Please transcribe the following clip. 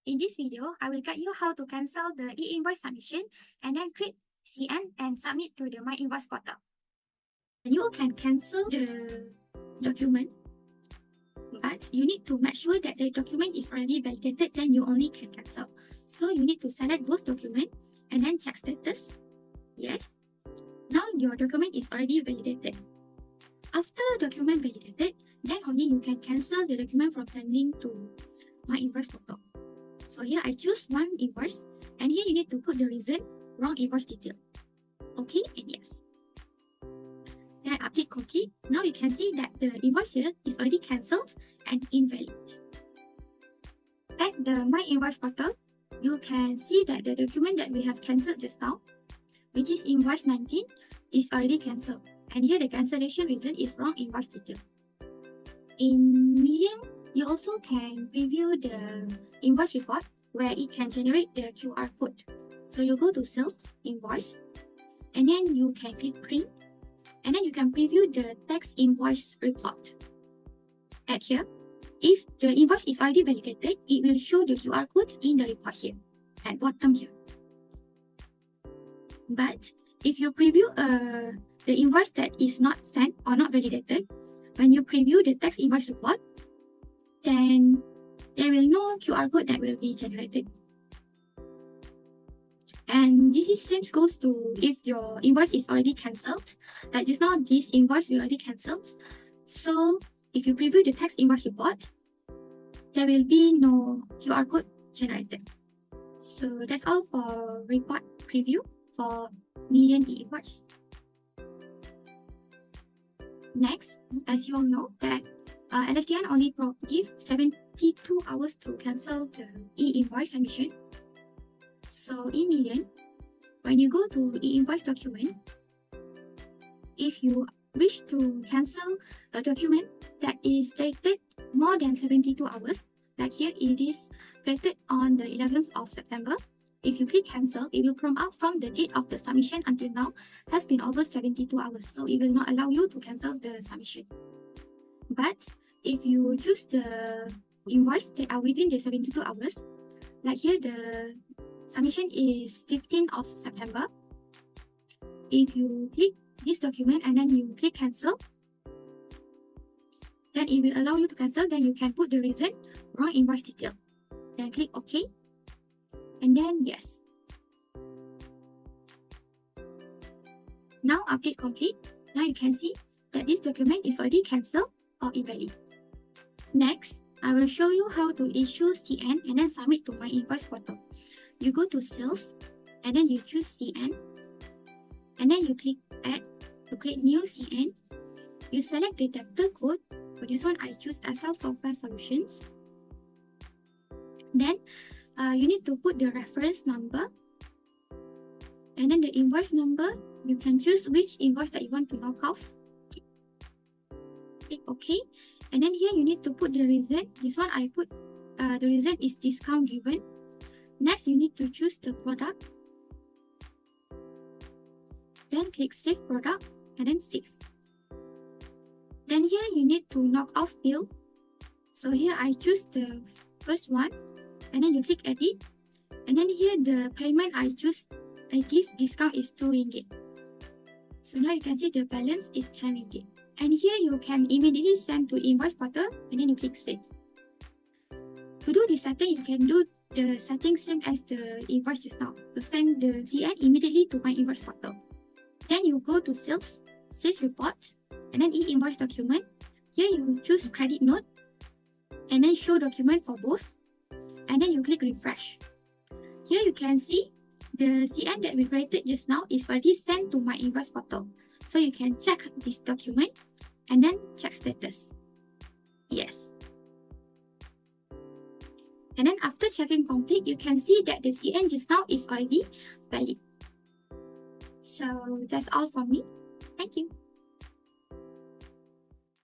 In this video, I will guide you how to cancel the e-invoice submission and then create CN and submit to the MyInvois Portal. You can cancel the document, but you need to make sure that the document is already validated, then you only can cancel. So you need to select those documents and then check status. Yes. Now your document is already validated. After document validated, then only you can cancel the document from sending to MyInvois Portal. So here I choose one invoice, and here you need to put the reason, wrong invoice detail. Okay and yes. Then I update complete. Now you can see that the invoice here is already cancelled and invalid. At the MyInvois Portal, you can see that the document that we have cancelled just now, which is invoice 19, is already cancelled. And here the cancellation reason is wrong invoice detail. In Medium, you also can preview the invoice report where it can generate the QR code. So you go to Sales, Invoice, and then you can click Print, and then you can preview the text invoice report. At here, if the invoice is already validated, it will show the QR code in the report here, at bottom here. But if you preview the invoice that is not sent or not validated, when you preview the text invoice report, then there will no QR code that will be generated. And this is same goes to if your invoice is already cancelled. Like just now, this invoice is already cancelled. So if you preview the text invoice report, there will be no QR code generated. So that's all for report preview for Million e-invoice. Next, as you all know that LSTN only give 72 hours to cancel the e-invoice submission. So in Million, when you go to e-invoice document, if you wish to cancel a document that is dated more than 72 hours, like here it is dated on the 11th of September, if you click cancel, it will prompt out from the date of the submission until now has been over 72 hours. So it will not allow you to cancel the submission. But if you choose the invoice that are within the 72 hours, like here the submission is 15th of September. If you click this document and then you click cancel, then it will allow you to cancel. Then you can put the reason, wrong invoice detail. Then click OK. And then yes. Now update complete. Now you can see that this document is already cancelled or invalid. Next, I will show you how to issue CN and then submit to MyInvois Portal. You go to Sales and then you choose CN and then you click Add to create new CN. You select the debtor code. For this one, I choose SL Software Solutions. Then you need to put the reference number and then the invoice number. You can choose which invoice that you want to knock off. Click OK. And then here you need to put the reason. This one I put the reason is discount given. Next, you need to choose the product. Then click Save Product and then Save. Then here you need to knock off bill. So here I choose the first one. And then you click Edit. And then here the payment I choose, I give discount is 2 ringgit. So now you can see the balance is 10 ringgit. And here you can immediately send to Invoice Portal and then you click Save. To do this setting, you can do the settings same as the invoice just now. To send the CN immediately to MyInvois Portal. Then you go to Sales, Sales Report, and then e-invoice document. Here you choose Credit Note, and then Show Document for both. And then you click Refresh. Here you can see the CN that we created just now is already sent to MyInvois Portal. So you can check this document and then check status. Yes. And then after checking complete, you can see that the CN just now is already valid. So that's all from me. Thank you.